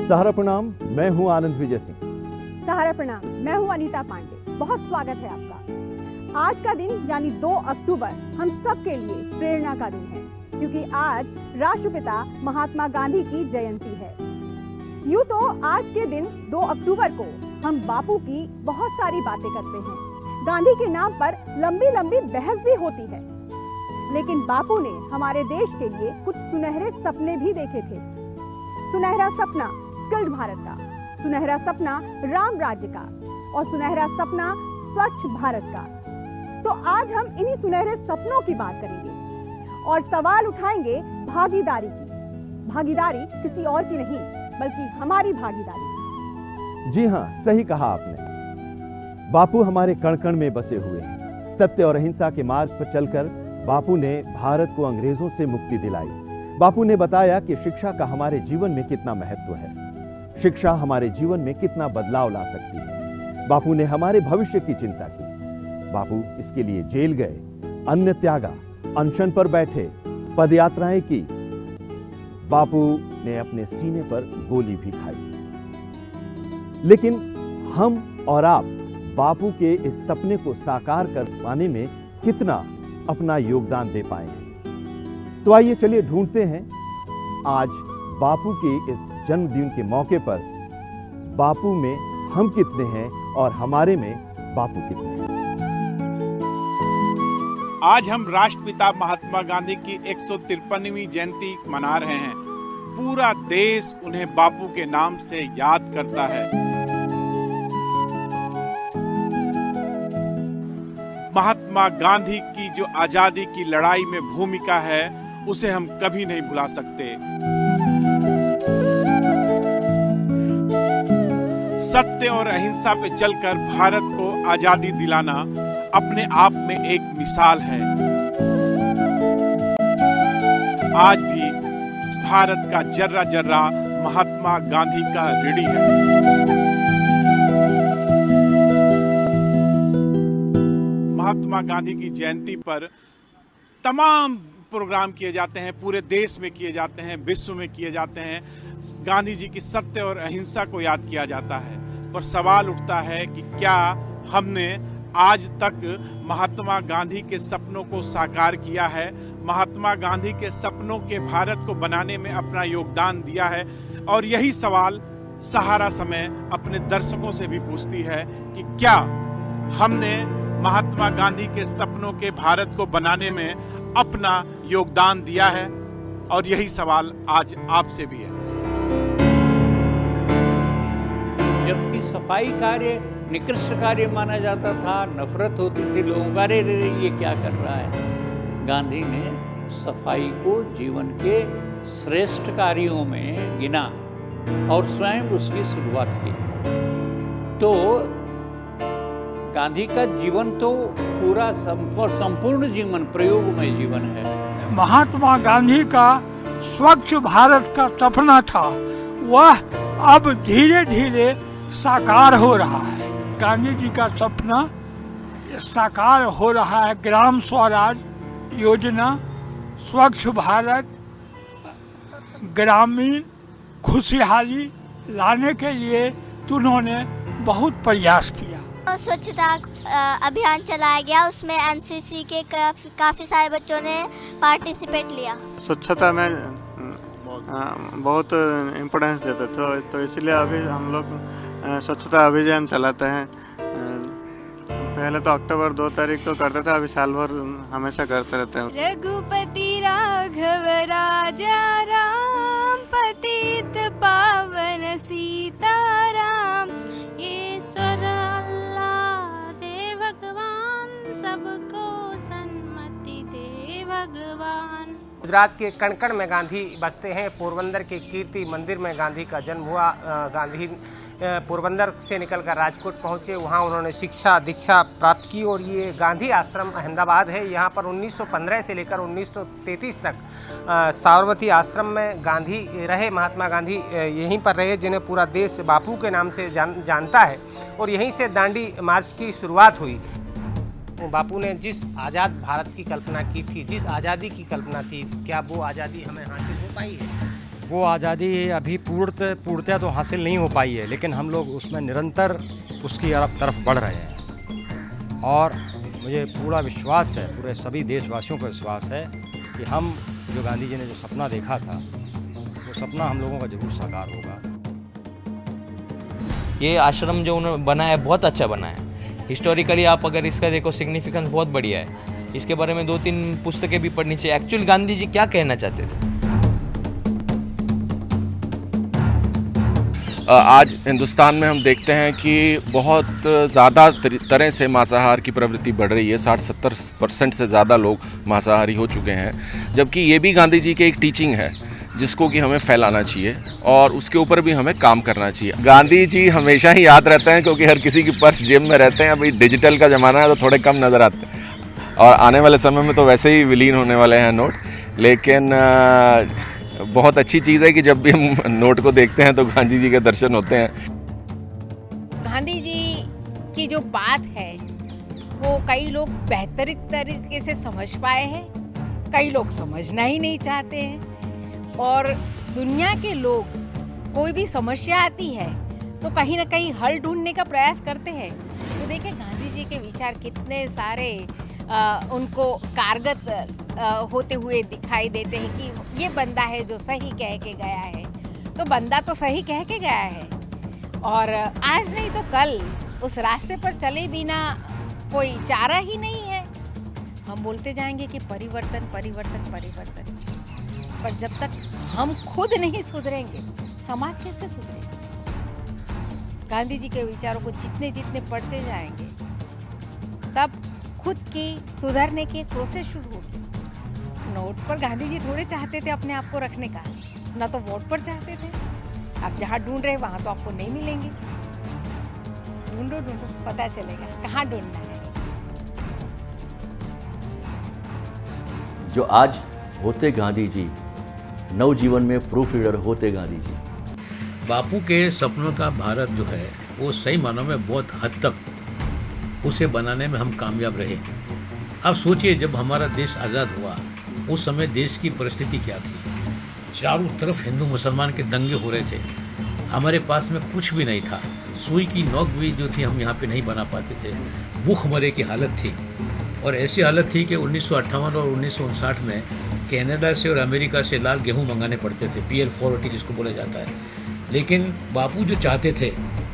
सहारा प्रणाम, मैं हूं आनंद विजय सिंह। सहारा प्रणाम, मैं हूं अनीता पांडे। बहुत स्वागत है आपका। आज का दिन यानी 2 अक्टूबर हम सब के लिए प्रेरणा का दिन है, क्योंकि आज राष्ट्रपिता महात्मा गांधी की जयंती है। यूं तो आज के दिन 2 अक्टूबर को हम बापू की बहुत सारी बातें करते हैं। गांधी के नाम पर लंबी लंबी बहस भी होती है, लेकिन बापू ने हमारे देश के लिए कुछ सुनहरे सपने भी देखे थे। सुनहरा सपना स्किल्ड भारत का, सुनहरा सपना राम राज्य का और सुनहरा सपना स्वच्छ भारत का। तो आज हम इन्हीं सुनहरे सपनों की बात करेंगे और सवाल उठाएंगे भागीदारी की। भागीदारी किसी और की नहीं, बल्कि हमारी भागीदारी। जी हाँ, सही कहा आपने। बापू हमारे कण कण में बसे हुए हैं। सत्य और अहिंसा के मार्ग पर चलकर बापू ने भारत को अंग्रेजों से मुक्ति दिलाई। बापू ने बताया कि शिक्षा का हमारे जीवन में कितना महत्व है, शिक्षा हमारे जीवन में कितना बदलाव ला सकती है। बापू ने हमारे भविष्य की चिंता की। बापू इसके लिए जेल गए, अन्न त्यागा, अनशन पर बैठे, पदयात्राएं की। बापू ने अपने सीने पर गोली भी खाई। लेकिन हम और आप बापू के इस सपने को साकार कर पाने में कितना अपना योगदान दे पाए हैं। तो आइए चलिए ढूंढते हैं आज बापू के इस जन्मदिन के मौके पर बापू में हम कितने हैं और हमारे में बापू कितने हैं। आज हम राष्ट्रपिता महात्मा गांधी की 153वीं जयंती मना रहे हैं। पूरा देश उन्हें बापू के नाम से याद करता है। महात्मा गांधी की जो आजादी की लड़ाई में भूमिका है, उसे हम कभी नहीं भुला सकते। सत्य और अहिंसा पे चलकर भारत को आजादी दिलाना अपने आप में एक मिसाल है। आज भी भारत का जर्रा जर्रा महात्मा गांधी का ऋणी है। महात्मा गांधी की जयंती पर तमाम प्रोग्राम किए जाते हैं, पूरे देश में किए जाते हैं, विश्व में किए जाते हैं। गांधी जी की सत्य और अहिंसा को याद किया जाता है। पर सवाल उठता है कि क्या हमने आज तक महात्मा गांधी के सपनों को साकार किया है, महात्मा गांधी के सपनों के भारत को बनाने में अपना योगदान दिया है? और यही सवाल सहारा समय अपने दर्शकों से भी पूछती है कि क्या हमने महात्मा गांधी के सपनों के भारत को बनाने में अपना योगदान दिया है? और यही सवाल आज आपसे भी है। जबकि सफाई कार्य निकृष्ट कार्य माना जाता था, नफरत होती थी लोगों का, अरे ये क्या कर रहा है। गांधी ने सफाई को जीवन के श्रेष्ठ कार्यों में गिना और स्वयं उसकी शुरुआत की। तो गांधी का जीवन तो पूरा संपूर्ण जीवन प्रयोगमय जीवन है। महात्मा गांधी का स्वच्छ भारत का सपना था, वह अब धीरे धीरे साकार हो रहा है। गांधी जी का सपना साकार हो रहा है। ग्राम स्वराज योजना, स्वच्छ भारत, ग्रामीण खुशहाली लाने के लिए उन्होंने बहुत प्रयास किया। स्वच्छता अभियान चलाया गया, उसमें एनसीसी के काफी सारे बच्चों ने पार्टिसिपेट लिया। स्वच्छता में बहुत इम्पोर्टेंस देते थे, तो इसलिए अभी हम लोग स्वच्छता अभियान चलाते हैं। पहले तो अक्टूबर 2 तारीख को करते थे, अभी साल भर हमेशा करते रहते हैं। रघुपति राघव राजा राम, पतित पावन सीताराम, ईश्वर अल्लाह दे भगवान, सबको सन्मति दे भगवान। गुजरात के कण कण में गांधी बसते हैं। पोरबंदर के कीर्ति मंदिर में गांधी का जन्म हुआ। गांधी पोरबंदर से निकलकर राजकोट पहुंचे, वहां उन्होंने शिक्षा दीक्षा प्राप्त की और ये गांधी आश्रम अहमदाबाद है। यहाँ पर 1915 से लेकर 1933 तक साबरमती आश्रम में गांधी रहे। महात्मा गांधी यहीं पर रहे, जिन्हें पूरा देश बापू के नाम से जानता है। और यहीं से दांडी मार्च की शुरुआत हुई। बापू ने जिस आज़ाद भारत की कल्पना की थी, जिस आज़ादी की कल्पना थी, क्या वो आज़ादी हमें हासिल हो पाई है? वो आज़ादी अभी पूर्णतः तो हासिल नहीं हो पाई है, लेकिन हम लोग उसमें निरंतर उसकी तरफ बढ़ रहे हैं। और मुझे पूरा विश्वास है, पूरे सभी देशवासियों को विश्वास है कि हम जो गांधी जी ने जो सपना देखा था, वो सपना हम लोगों का जरूर साकार होगा। ये आश्रम जो उन्होंने बनाया है बहुत अच्छा बना है। हिस्टोरिकली आप अगर इसका देखो, सिग्निफिकेंस बहुत बढ़िया है। इसके बारे में 2-3 पुस्तकें भी पढ़नी चाहिए। एक्चुअली गांधी जी क्या कहना चाहते थे। आज हिंदुस्तान में हम देखते हैं कि बहुत ज़्यादा तरह से मांसाहार की प्रवृत्ति बढ़ रही है। 60-70% से ज़्यादा लोग मांसाहारी हो चुके हैं, जबकि ये भी गांधी जी की एक टीचिंग है जिसको कि हमें फैलाना चाहिए और उसके ऊपर भी हमें काम करना चाहिए। गांधी जी हमेशा ही याद रहते हैं, क्योंकि हर किसी की पर्स जेब में रहते हैं। अभी डिजिटल का ज़माना है तो थोड़े कम नज़र आते हैं, और आने वाले समय में तो वैसे ही विलीन होने वाले हैं नोट। लेकिन बहुत अच्छी चीज़ है कि जब भी हम नोट को देखते हैं तो गांधी जी के दर्शन होते हैं। गांधी जी की जो बात है वो कई लोग बेहतर तरीके से समझ पाए हैं, कई लोग समझना ही नहीं चाहते हैं। और दुनिया के लोग कोई भी समस्या आती है तो कहीं ना कहीं हल ढूंढने का प्रयास करते हैं। तो देखिए गांधी जी के विचार कितने सारे उनको कारगर होते हुए दिखाई देते हैं कि ये बंदा है जो सही कह के गया है, तो बंदा तो सही कह के गया है और आज नहीं तो कल उस रास्ते पर चले बिना कोई चारा ही नहीं है। हम बोलते जाएंगे कि परिवर्तन परिवर्तन परिवर्तन, पर जब तक हम खुद नहीं सुधरेंगे समाज कैसे सुधरेगा। गांधी जी के विचारों को जितने जितने पढ़ते जाएंगे तब खुद की सुधरने की एक प्रोसेस शुरू होगी। नोट पर गांधी जी थोड़े चाहते थे अपने आप को रखने का, ना तो वोट पर चाहते थे। आप जहाँ ढूंढ रहे वहाँ तो आपको नहीं मिलेंगे। ढूंढो ढूंढो, पता चलेगा कहाँ ढूंढना है। जो आज होते गांधी जी, नवजीवन में प्रूफ रीडर होते गांधी जी। बापू के सपनों का भारत जो है वो सही मानों में बहुत हद तक उसे बनाने में हम कामयाब रहे। अब सोचिए, जब हमारा देश आज़ाद हुआ उस समय देश की परिस्थिति क्या थी। चारों तरफ हिंदू मुसलमान के दंगे हो रहे थे, हमारे पास में कुछ भी नहीं था। सुई की नोक भी जो थी हम यहाँ पे नहीं बना पाते थे। भूखमरे की हालत थी, और ऐसी हालत थी कि 1958 और 1959 में कनाडा से और अमेरिका से लाल गेहूं मंगाने पड़ते थे, PL 480 जिसको बोला जाता है। लेकिन बापू जो चाहते थे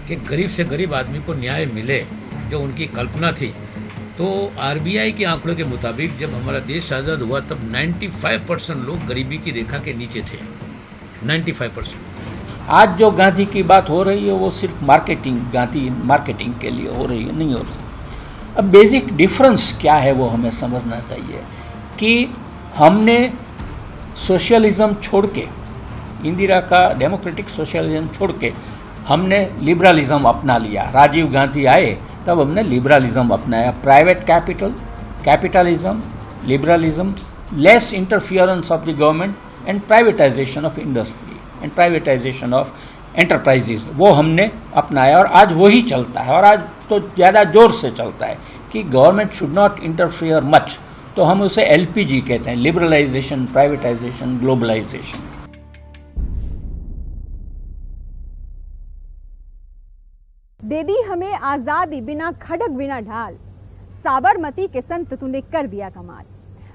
कि गरीब से गरीब आदमी को न्याय मिले, जो उनकी कल्पना थी, तो RBI के आंकड़ों के मुताबिक जब हमारा देश आज़ाद हुआ तब 95% लोग गरीबी की रेखा के नीचे थे। 95%। आज जो गांधी की बात हो रही है वो सिर्फ मार्केटिंग, गांधी मार्केटिंग के लिए हो रही है, नहीं हो रही। अब बेसिक डिफरेंस क्या है वो हमें समझना चाहिए कि हमने सोशलिज्म छोड़ के, इंदिरा का डेमोक्रेटिक सोशलिज्म छोड़ के हमने लिबरलिज्म अपना लिया। राजीव गांधी आए तब हमने लिबरलिज्म अपनाया। Private capitalism, liberalism, less interference of the government and privatisation of industry and privatisation of enterprises, वो हमने अपनाया और आज वही चलता है। और आज तो ज़्यादा जोर से चलता है कि government should not interfere much, तो हम उसे LPG कहते हैं, लिबरलाइजेशन, प्राइवेटाइजेशन, ग्लोबलाइजेशन। दे दी हमें आजादी बिना खड़क बिना ढाल, साबरमती के संत तूने कर दिया कमाल।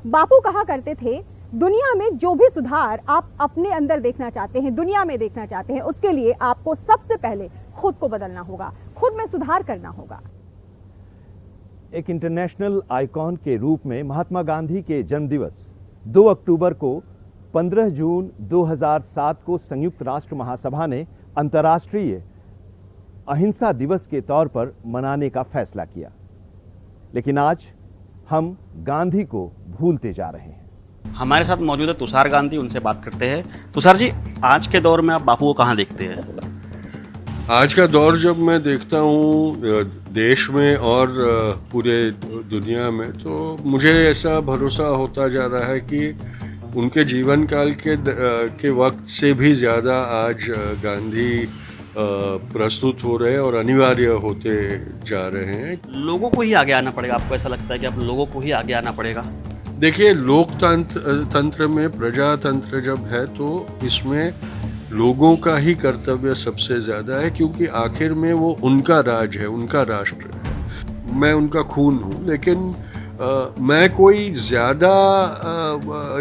बापू कहा करते थे, दुनिया में जो भी सुधार आप अपने अंदर देखना चाहते हैं, दुनिया में देखना चाहते हैं, उसके लिए आपको सबसे पहले खुद को बदलना होगा, खुद में सुधार करना होगा। एक इंटरनेशनल आइकॉन के रूप में महात्मा गांधी के जन्मदिवस 2 अक्टूबर को 15 जून 2007 को संयुक्त राष्ट्र महासभा ने अंतर्राष्ट्रीय अहिंसा दिवस के तौर पर मनाने का फैसला किया। लेकिन आज हम गांधी को भूलते जा रहे हैं। हमारे साथ मौजूद है तुषार गांधी, उनसे बात करते हैं। तुषार जी, आज के दौर में आप बापू को कहाँ देखते हैं? आज का दौर जब मैं देखता हूँ देश में और पूरे दुनिया में, तो मुझे ऐसा भरोसा होता जा रहा है कि उनके जीवन काल के वक्त से भी ज़्यादा आज गांधी प्रस्तुत हो रहे हैं और अनिवार्य होते जा रहे हैं। लोगों को ही आगे आना पड़ेगा, आपको ऐसा लगता है कि अब लोगों को ही आगे आना पड़ेगा? देखिए, तंत्र में प्रजातंत्र जब है तो इसमें लोगों का ही कर्तव्य सबसे ज़्यादा है, क्योंकि आखिर में वो उनका राज है, उनका राष्ट्र है। मैं उनका खून हूँ, लेकिन मैं कोई ज़्यादा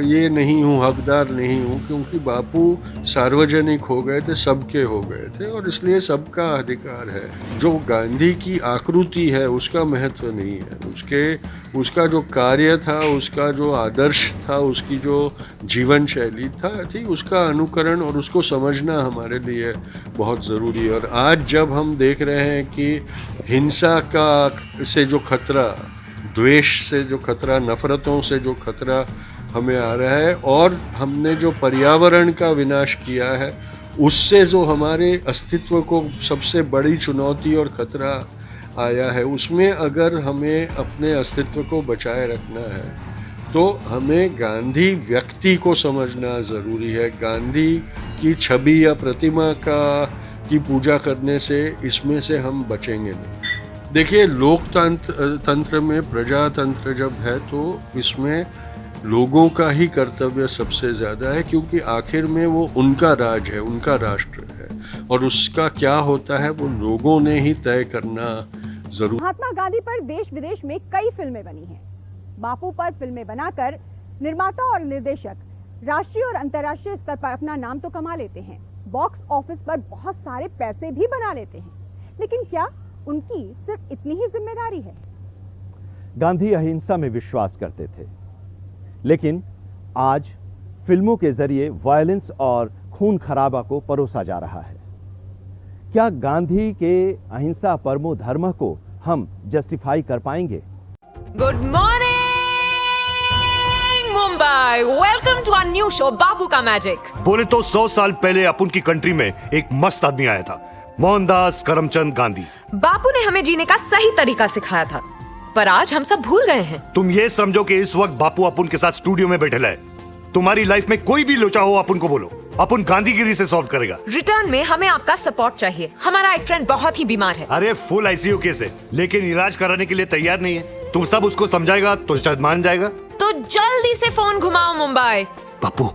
ये नहीं हूँ, हकदार नहीं हूँ, क्योंकि बापू सार्वजनिक हो गए थे, सबके हो गए थे, और इसलिए सबका अधिकार है। जो गांधी की आकृति है उसका महत्व नहीं है, उसका जो कार्य था, उसका जो आदर्श था, उसकी जो जीवन शैली थी, उसका अनुकरण और उसको समझना हमारे लिए बहुत ज़रूरी है। और आज जब हम देख रहे हैं कि हिंसा से जो खतरा, द्वेष से जो खतरा, नफरतों से जो खतरा हमें आ रहा है, और हमने जो पर्यावरण का विनाश किया है, उससे जो हमारे अस्तित्व को सबसे बड़ी चुनौती और खतरा आया है, उसमें अगर हमें अपने अस्तित्व को बचाए रखना है तो हमें गांधी व्यक्ति को समझना ज़रूरी है। गांधी की छवि या प्रतिमा की पूजा करने से इसमें से हम बचेंगे नहीं। देखिए, तंत्र में प्रजातंत्र जब है तो इसमें लोगों का ही कर्तव्य सबसे ज़्यादा है, क्योंकि आखिर में वो उनका राज है, उनका राष्ट्र है, और उसका क्या होता है वो लोगों ने ही तय करना जरूर। महात्मा गांधी पर देश विदेश में कई फिल्में बनी हैं। बापू पर फिल्में बनाकर निर्माता और निर्देशक राष्ट्रीय और अंतर्राष्ट्रीय स्तर पर अपना नाम तो कमा लेते हैं, बॉक्स ऑफिस पर बहुत सारे पैसे भी बना लेते हैं, लेकिन क्या उनकी सिर्फ इतनी ही जिम्मेदारी है? गांधी अहिंसा में विश्वास करते थे, लेकिन आज फिल्मों के जरिए वायलेंस और खून खराबा को परोसा जा रहा है। क्या गांधी के अहिंसा परमो धर्म को हम जस्टिफाई कर पाएंगे? Good morning Mumbai, welcome to our new show Bapu का मैजिक। बोले तो 100 साल पहले अपन की कंट्री में एक मस्त आदमी आया था, मोहनदास करमचंद गांधी। बापू ने हमें जीने का सही तरीका सिखाया था, पर आज हम सब भूल गए हैं। तुम ये समझो कि इस वक्त बापू अपन के साथ स्टूडियो में बैठे है। तुम्हारी लाइफ में कोई भी लोचा हो, अपन को बोलो, अपन गांधीगिरी से सॉल्व करेगा। रिटर्न में हमें आपका सपोर्ट चाहिए। हमारा एक फ्रेंड बहुत ही बीमार है। अरे फुल आईसीयू केस है, लेकिन इलाज कराने के लिए तैयार नहीं है। तुम सब उसको समझाएगा तो शायद मान जाएगा। तो जल्दी से फोन घुमाओ मुंबई। बापू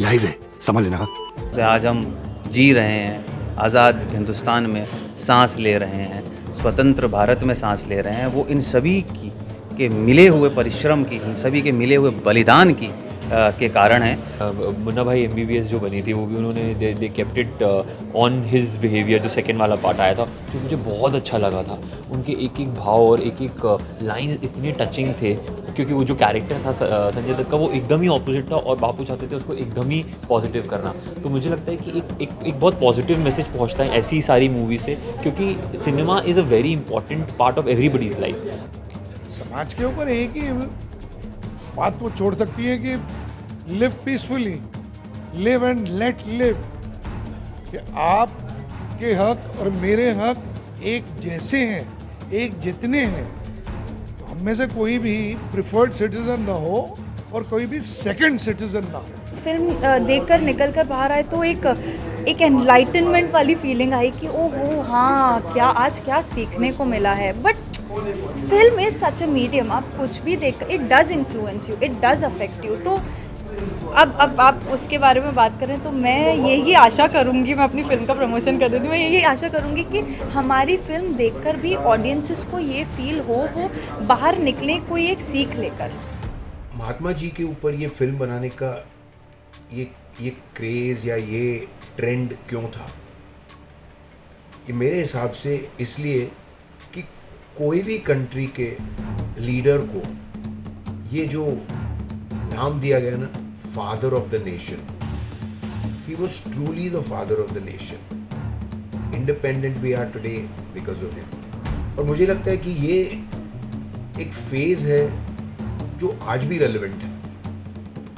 लाइव है, समझ लेना। आज हम जी रहे हैं, आज़ाद हिंदुस्तान में सांस ले रहे हैं, स्वतंत्र भारत में सांस ले रहे हैं, वो इन सभी के मिले हुए परिश्रम की, इन सभी के मिले हुए बलिदान की के कारण है। मुन्ना भाई MBBS जो बनी थी वो भी उन्होंने they kept it on his behaviour, जो सेकंड वाला पार्ट आया था, जो मुझे बहुत अच्छा लगा था। उनके एक एक भाव और एक एक लाइन इतने टचिंग थे, क्योंकि वो जो कैरेक्टर था संजय दत्त का, वो एकदम ही ऑपोजिट था और बापू चाहते थे उसको एकदम ही पॉजिटिव करना। तो मुझे लगता है कि एक बहुत पॉजिटिव मैसेज पहुंचता है ऐसी सारी मूवी से, क्योंकि cinema is a very important part of everybody's life. समाज के ऊपर एक ही बात वो छोड़ सकती है कि live peacefully, live and let live, कि आपके हक और मेरे हक एक जैसे हैं, एक जितने हैं। तो हम में से कोई भी प्रिफर्ड सिटीजन ना हो और कोई भी सेकंड सिटीजन ना हो। फिल्म देखकर निकल कर बाहर आए तो एक एनलाइटनमेंट वाली फीलिंग आई कि ओहो हाँ, क्या आज क्या सीखने को मिला है। But film is such a medium, आप कुछ भी देख, it does influence you, it does affect you. तो अब आप उसके बारे में बात करें तो मैं यही आशा करूंगी, मैं अपनी फिल्म का प्रमोशन कर देती हूँ, मैं यही आशा करूंगी कि हमारी फिल्म देखकर भी ऑडियंसेस को ये फील हो, वो बाहर निकले कोई एक सीख लेकर। महात्मा जी के ऊपर ये फिल्म बनाने का ये क्रेज़ या ये ट्रेंड क्यों था? ये मेरे हिसाब से इसलिए कि कोई भी कंट्री के लीडर को ये जो नाम दिया गया ना, father of the nation, he was truly the father of the nation. Independent we are today because of him. और मुझे लगता है कि ये एक फेज है जो आज भी रेलेवेंट है।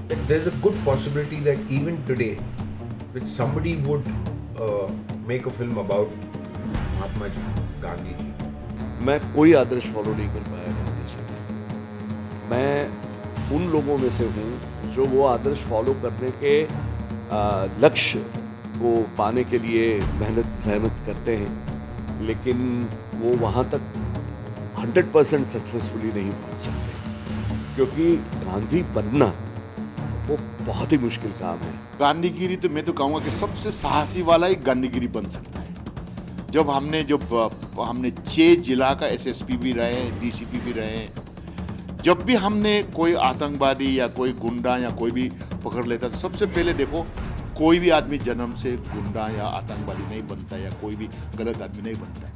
That there's a good possibility that even today, which somebody would make a film about Mahatma ji, Gandhi ji. मैं कोई आदर्श फॉलो नहीं कर पाया गांधी जी। मैं उन लोगों में से हूँ जो वो आदर्श फॉलो करने के लक्ष्य को पाने के लिए मेहनत जहमत करते हैं, लेकिन वो वहाँ तक 100% सक्सेसफुली नहीं पहुँच सकते। क्योंकि गांधी बनना वो बहुत ही मुश्किल काम है। गांधीगिरी तो मैं तो कहूँगा कि सबसे साहसी वाला ही गांधीगिरी बन सकता है। जब हमने 6 जिला का एसएसपी भी रहे, डीसीपी भी रहे, जब भी हमने कोई आतंकवादी या कोई गुंडा या कोई भी पकड़ लेता तो सबसे पहले देखो, कोई भी आदमी जन्म से गुंडा या आतंकवादी नहीं बनता या कोई भी गलत आदमी नहीं बनता है,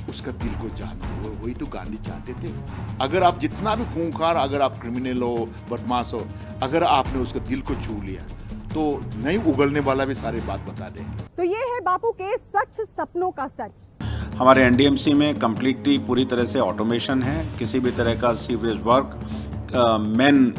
उसका दिल को जानना, वही तो गांधी चाहते थे। अगर आप जितना भी खूंखार, अगर आप क्रिमिनल हो, बदमाश हो, अगर आपने उसका दिल को छू लिया तो नहीं उगलने वाला भी सारी बात बता देंगे। तो ये है बापू के स्वच्छ सपनों का सच। हमारे एनडीएमसी में कम्प्लीटली पूरी तरह से ऑटोमेशन है। किसी भी तरह का सीवरेज वर्क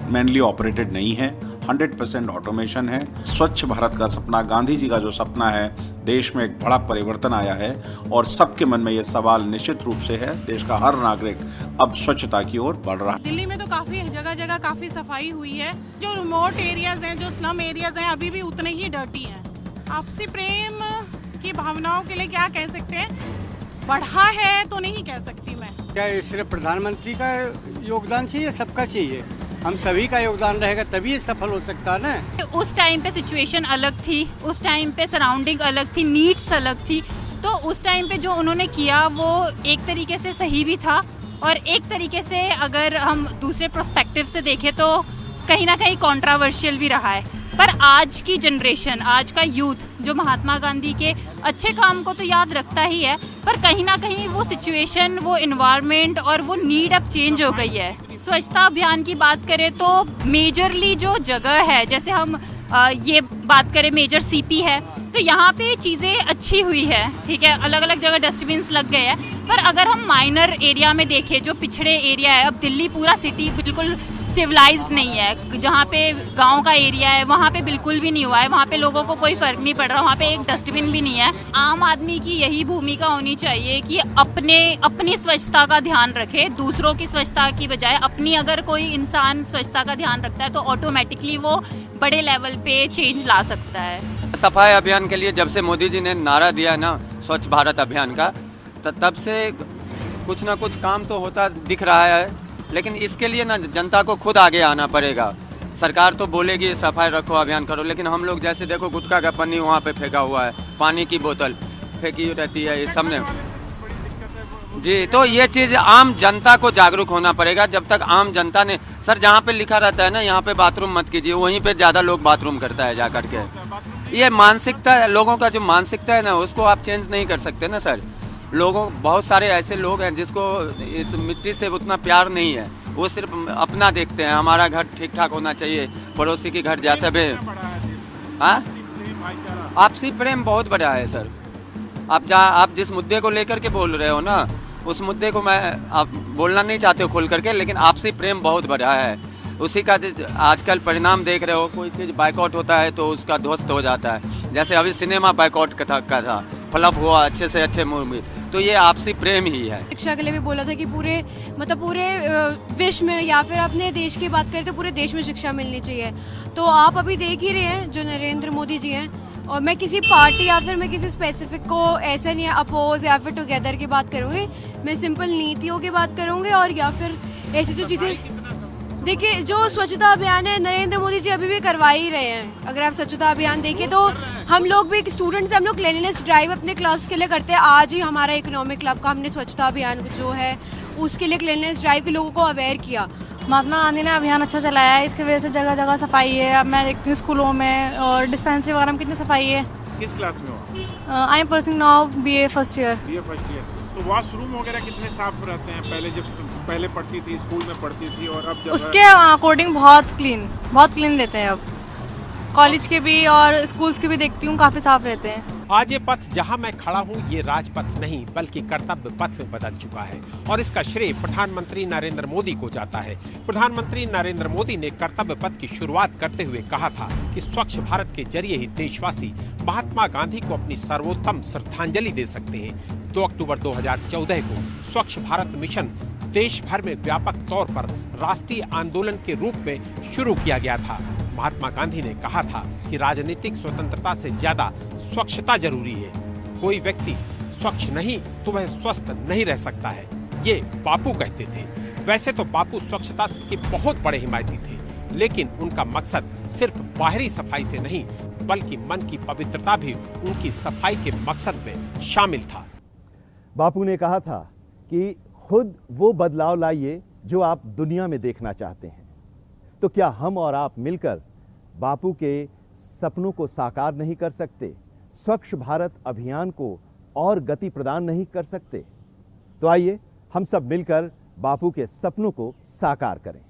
मैनली ऑपरेटेड नहीं है, 100% ऑटोमेशन है। स्वच्छ भारत का सपना, गांधी जी का जो सपना है, देश में एक बड़ा परिवर्तन आया है और सबके मन में ये सवाल निश्चित रूप से है। देश का हर नागरिक अब स्वच्छता की ओर बढ़ रहा है। दिल्ली में तो काफी जगह जगह काफी सफाई हुई है। जो रिमोट एरियाज हैं, जो स्लम एरियाज हैं, अभी भी उतने ही डर्टी हैं। आपसी प्रेम की भावनाओं के लिए क्या कह सकते हैं, बढ़ा है तो नहीं कह सकती मैं। क्या सिर्फ प्रधानमंत्री का योगदान चाहिए, सबका चाहिए। हम सभी का योगदान रहेगा तभी ये सफल हो सकता है ना। उस टाइम पे सिचुएशन अलग थी, उस टाइम पे सराउंडिंग अलग थी, नीड्स अलग थी। तो उस टाइम पे जो उन्होंने किया वो एक तरीके से सही भी था और एक तरीके से अगर हम दूसरे प्रोस्पेक्टिव से देखें तो कहीं ना कहीं कंट्रोवर्शियल भी रहा है। पर आज की जनरेशन, आज का यूथ जो महात्मा गांधी के अच्छे काम को तो याद रखता ही है, पर कहीं ना कहीं वो सिचुएशन, वो एनवायरनमेंट और वो नीड अब चेंज हो गई है। स्वच्छता अभियान की बात करें तो मेजरली जो जगह है, जैसे हम ये बात करें मेजर सीपी है, तो यहाँ पे चीज़ें अच्छी हुई है, ठीक है, अलग अलग जगह डस्टबिन लग गए हैं। पर अगर हम माइनर एरिया में देखें, जो पिछड़े एरिया है, अब दिल्ली पूरा सिटी बिल्कुल सिविलाइज्ड नहीं है। जहाँ पे गांव का एरिया है वहाँ पे बिल्कुल भी नहीं हुआ है, वहाँ पे लोगों को कोई फर्क नहीं पड़ रहा, वहाँ पे एक डस्टबिन भी नहीं है। आम आदमी की यही भूमिका होनी चाहिए कि अपनी स्वच्छता का ध्यान रखे, दूसरों की स्वच्छता की बजाय अपनी। अगर कोई इंसान स्वच्छता का ध्यान रखता है तो ऑटोमेटिकली वो बड़े लेवल पे चेंज ला सकता है। सफाई अभियान के लिए जब से मोदी जी ने नारा दिया ना स्वच्छ भारत अभियान का, तब से कुछ ना कुछ काम तो होता दिख रहा है, लेकिन इसके लिए ना जनता को खुद आगे आना पड़ेगा। सरकार तो बोलेगी सफाई रखो, अभियान करो, लेकिन हम लोग जैसे देखो गुटखा का पन्नी वहाँ पे फेंका हुआ है, पानी की बोतल फेंकी रहती है, ये सब ने जी। तो ये चीज़ आम जनता को जागरूक होना पड़ेगा। जब तक आम जनता ने, सर जहाँ पे लिखा रहता है ना यहाँ पे बाथरूम मत कीजिए, वहीं पे ज़्यादा लोग बाथरूम करता है जा करके। ये मानसिकता, लोगों का जो मानसिकता है ना, उसको आप चेंज नहीं कर सकते ना सर। बहुत सारे ऐसे लोग हैं जिसको इस मिट्टी से उतना प्यार नहीं है, वो सिर्फ अपना देखते हैं, हमारा घर ठीक ठाक होना चाहिए, पड़ोसी की घर जैसा भी। हाँ, आपसी प्रेम बहुत बड़ा है सर। आप जिस मुद्दे को लेकर के बोल रहे हो ना, उस मुद्दे को आप बोलना नहीं चाहते हो खोल करके, लेकिन आपसी प्रेम बहुत बड़ा है। उसी का आजकल परिणाम देख रहे हो, कोई चीज़ बाइकआउट होता है तो उसका ध्वस्त हो जाता है। जैसे अभी सिनेमा बाइकआउट का था, फ्लॉप हुआ अच्छे से अच्छे मूवी, तो ये आपसी प्रेम ही है। शिक्षा के लिए भी बोला था कि पूरे विश्व में या फिर अपने देश की बात करें तो पूरे देश में शिक्षा मिलनी चाहिए। तो आप अभी देख ही रहे हैं जो नरेंद्र मोदी जी हैं, और मैं किसी पार्टी या फिर मैं किसी स्पेसिफिक को ऐसा नहीं अपोज या फिर टुगेदर की बात करूँगी, मैं सिंपल नीतियों की बात करूँगी। और या फिर ऐसी जो चीज़ें, देखिए जो स्वच्छता अभियान है नरेंद्र मोदी जी अभी भी करवा ही रहे हैं। अगर आप स्वच्छता अभियान देखें तो हम लोग भी स्टूडेंट्स, हम लोग क्लीनलीनेस ड्राइव अपने क्लब्स के लिए करते हैं। आज ही हमारा इकोनॉमिक क्लब का हमने स्वच्छता अभियान जो है उसके लिए क्लीनलीनेस ड्राइव के लोगों को अवेयर किया। महात्मा गांधी ने अभियान अच्छा चलाया है, इसकी वजह से जगह जगह सफाई है। अब मैं देखती हूँ स्कूलों में और डिस्पेंसरी वगैरह में कितनी सफाई है। किस क्लास में हो? I am pursuing now BA first year. तो वॉशरूम वगैरह कितने साफ रहते हैं? पहले पढ़ती थी, स्कूल में पढ़ती थी, और अब उसके अकॉर्डिंग बहुत क्लीन रहते हैं। अब कॉलेज के भी और स्कूल्स के भी देखती हूँ काफी साफ रहते हैं। आज ये पथ जहां मैं खड़ा हूं ये राजपथ नहीं बल्कि कर्तव्य पथ में बदल चुका है, और इसका श्रेय प्रधानमंत्री नरेंद्र मोदी को जाता है। प्रधानमंत्री नरेंद्र मोदी ने कर्तव्य पथ की शुरुआत करते हुए कहा था कि स्वच्छ भारत के जरिए ही देशवासी महात्मा गांधी को अपनी सर्वोत्तम श्रद्धांजलि दे सकते हैं। 2 अक्टूबर 2014 को स्वच्छ भारत मिशन देश भर में व्यापक तौर पर राष्ट्रीय आंदोलन के रूप में शुरू किया गया था। महात्मा गांधी ने कहा था कि राजनीतिक स्वतंत्रता से ज्यादा स्वच्छता जरूरी है। कोई व्यक्ति स्वच्छ नहीं तो वह स्वस्थ नहीं रह सकता है, ये बापू कहते थे। वैसे तो बापू स्वच्छता के बहुत बड़े हिमायती थे, लेकिन उनका मकसद सिर्फ बाहरी सफाई से नहीं बल्कि मन की पवित्रता भी उनकी सफाई के मकसद में शामिल था। बापू ने कहा था कि खुद वो बदलाव लाइए जो आप दुनिया में देखना चाहते हैं। तो क्या हम और आप मिलकर बापू के सपनों को साकार नहीं कर सकते? स्वच्छ भारत अभियान को और गति प्रदान नहीं कर सकते? तो आइए हम सब मिलकर बापू के सपनों को साकार करें।